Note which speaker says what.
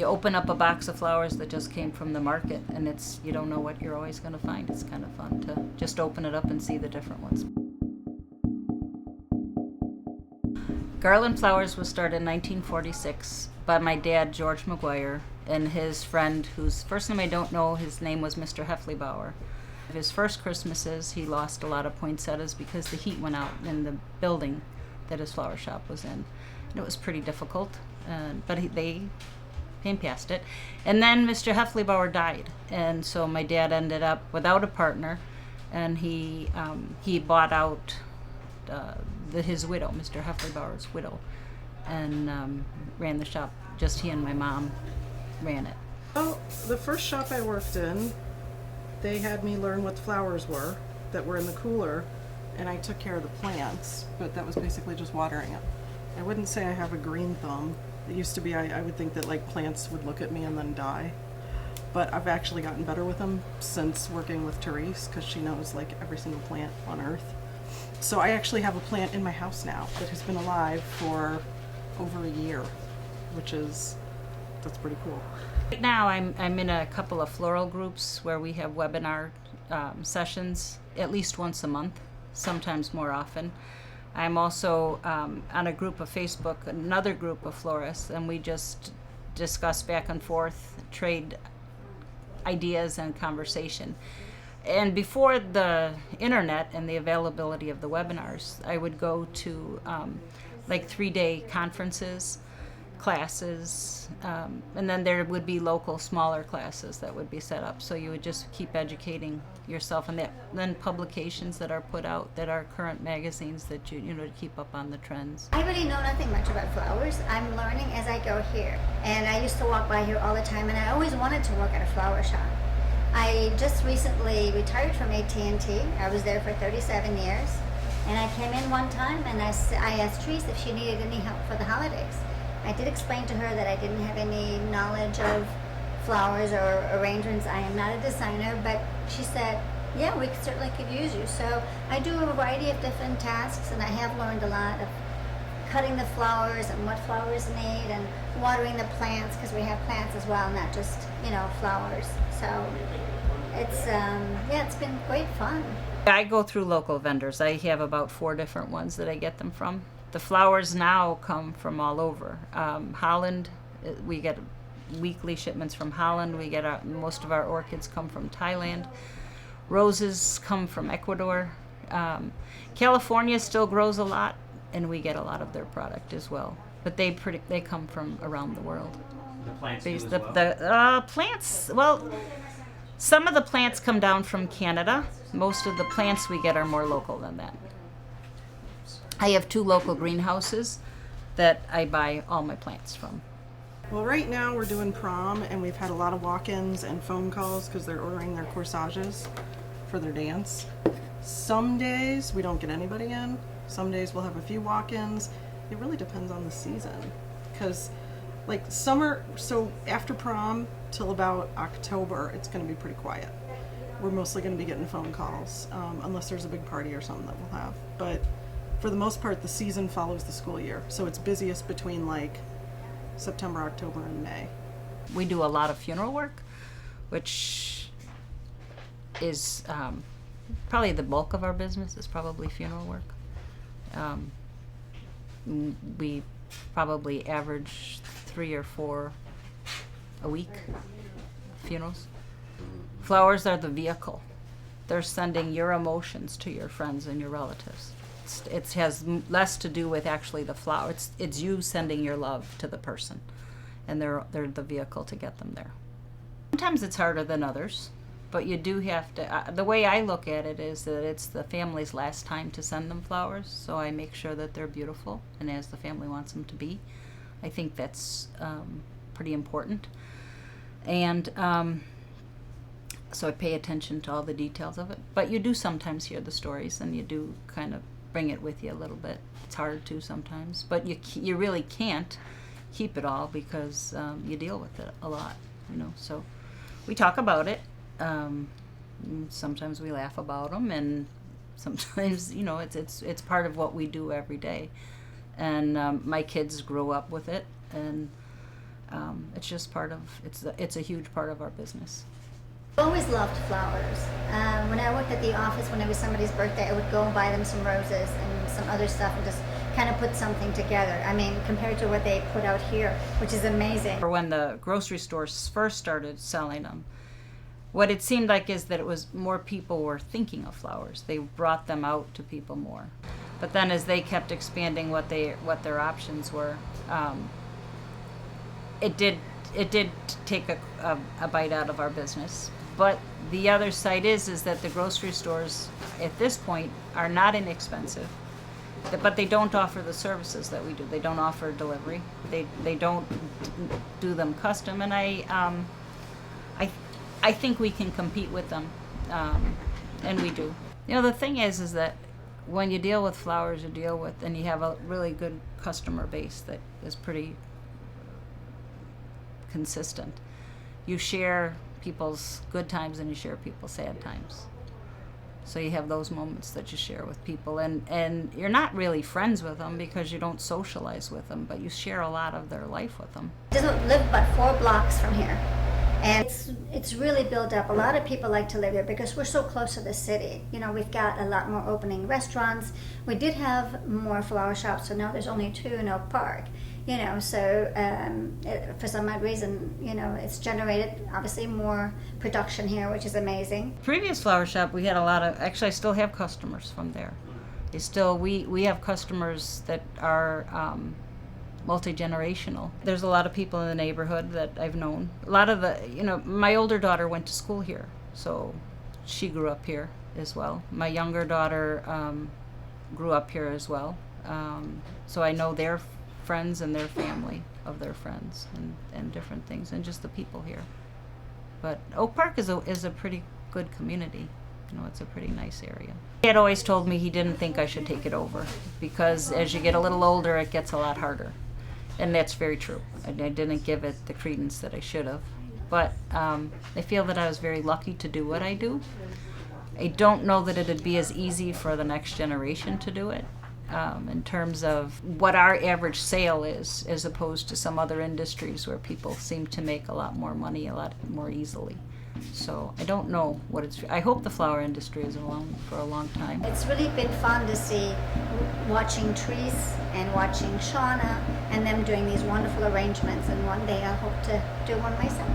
Speaker 1: you open up a box of flowers that just came from the market, and you don't know what you're always going to find. It's kind of fun to just open it up and see the different ones. Garland Flowers was started in 1946 by my dad, George McGuire, and his friend, whose first name I don't know. His name was Mr. Heffleybauer. His first Christmases, he lost a lot of poinsettias because the heat went out in the building that his flower shop was in. And it was pretty difficult, but they came past it. And then Mr. Heffleybauer died, and so my dad ended up without a partner, and he bought out his widow, Mr. Heffleybauer's widow, and ran the shop. Just he and my mom ran it.
Speaker 2: Well, the first shop I worked in, they had me learn what the flowers were that were in the cooler, and I took care of the plants, but that was basically just watering it. I wouldn't say I have a green thumb. It used to be I would think that like plants would look at me and then die, but I've actually gotten better with them since working with Therese, because she knows like every single plant on earth. So I actually have a plant in my house now that has been alive for over a year, that's pretty cool.
Speaker 1: Right now I'm in a couple of floral groups where we have webinar sessions at least once a month, sometimes more often. I'm also on a group of Facebook, another group of florists, and we just discuss back and forth, trade ideas and conversation. And before the internet and the availability of the webinars, I would go to like 3-day conferences, classes, and then there would be local smaller classes that would be set up. So you would just keep educating yourself, and then publications that are put out that are current magazines that you know, to keep up on the trends.
Speaker 3: I really know nothing much about flowers. I'm learning as I go here, and I used to walk by here all the time, and I always wanted to work at a flower shop. I just recently retired from AT&T. I was there for 37 years, and I came in one time and I asked Therese if she needed any help for the holidays. I did explain to her that I didn't have any knowledge of flowers or arrangements. I am not a designer, but she said, yeah, we certainly could use you. So I do a variety of different tasks, and I have learned a lot of cutting the flowers and what flowers need, and watering the plants, because we have plants as well, not just, flowers. So it's been great fun.
Speaker 1: I go through local vendors. I have about 4 different ones that I get them from. The flowers now come from all over. Holland, we get weekly shipments from Holland. We get most of our orchids come from Thailand. Roses come from Ecuador. California still grows a lot, and we get a lot of their product as well. But they come from around the world.
Speaker 4: The plants do as well?
Speaker 1: The plants, well, some of the plants come down from Canada. Most of the plants we get are more local than that. I have 2 local greenhouses that I buy all my plants from.
Speaker 2: Well, right now we're doing prom, and we've had a lot of walk-ins and phone calls because they're ordering their corsages for their dance. Some days we don't get anybody in. Some days we'll have a few walk-ins. It really depends on the season, because like summer, so after prom till about October, it's going to be pretty quiet. We're mostly going to be getting phone calls, unless there's a big party or something that we'll have. But for the most part, the season follows the school year, so it's busiest between like September, October, and May.
Speaker 1: We do a lot of funeral work, which is probably the bulk of our business is probably funeral work. We probably average 3 or 4 a week funerals. Flowers are the vehicle. They're sending your emotions to your friends and your relatives. It has less to do with actually the flower. It's you sending your love to the person, and they're the vehicle to get them there. Sometimes it's harder than others, but you do have to. The way I look at it is that it's the family's last time to send them flowers, so I make sure that they're beautiful and as the family wants them to be. I think that's pretty important, and so I pay attention to all the details of it. But you do sometimes hear the stories, and you do kind of bring it with you a little bit. It's hard to sometimes, but you really can't keep it all, because you deal with it a lot, So we talk about it. Sometimes we laugh about them, and sometimes it's part of what we do every day. And my kids grew up with it, and it's just part of it's a huge part of our business.
Speaker 3: I always loved flowers. When I worked at the office, when it was somebody's birthday, I would go and buy them some roses and some other stuff and just kind of put something together. I mean, compared to what they put out here, which is amazing.
Speaker 1: Or when the grocery stores first started selling them, what it seemed like is that it was more people were thinking of flowers. They brought them out to people more. But then as they kept expanding what their options were, it did take a bite out of our business. But the other side is that the grocery stores at this point are not inexpensive, but they don't offer the services that we do. They don't offer delivery. They don't do them custom, and I think we can compete with them, and we do. You know, the thing is that when you deal with flowers, and you have a really good customer base that is pretty consistent. You share people's good times and you share people's sad times. So you have those moments that you share with people, and you're not really friends with them because you don't socialize with them, but you share a lot of their life with them.
Speaker 3: It doesn't live but 4 blocks from here. And it's really built up. A lot of people like to live here because we're so close to the city. You know, we've got a lot more opening restaurants. We did have more flower shops, so now there's only 2 in Oak Park. You know, so for some odd reason, you know, it's generated obviously more production here, which is amazing.
Speaker 1: Previous flower shop, we had a lot of, actually I still have customers from there. We have customers that are multi-generational. There's a lot of people in the neighborhood that I've known. A lot of my older daughter went to school here, so she grew up here as well. My younger daughter grew up here as well, so I know their friends and their family of their friends and different things, and just the people here. But Oak Park is a pretty good community. You know, it's a pretty nice area. He had always told me he didn't think I should take it over because as you get a little older, it gets a lot harder. And that's very true. I didn't give it the credence that I should have. But I feel that I was very lucky to do what I do. I don't know that it'd be as easy for the next generation to do it in terms of what our average sale is, as opposed to some other industries where people seem to make a lot more money a lot more easily. So I don't know what it's. I hope the flower industry is around for a long time.
Speaker 3: It's really been fun to see, watching Trees and watching Shauna and them doing these wonderful arrangements. And one day I hope to do one myself.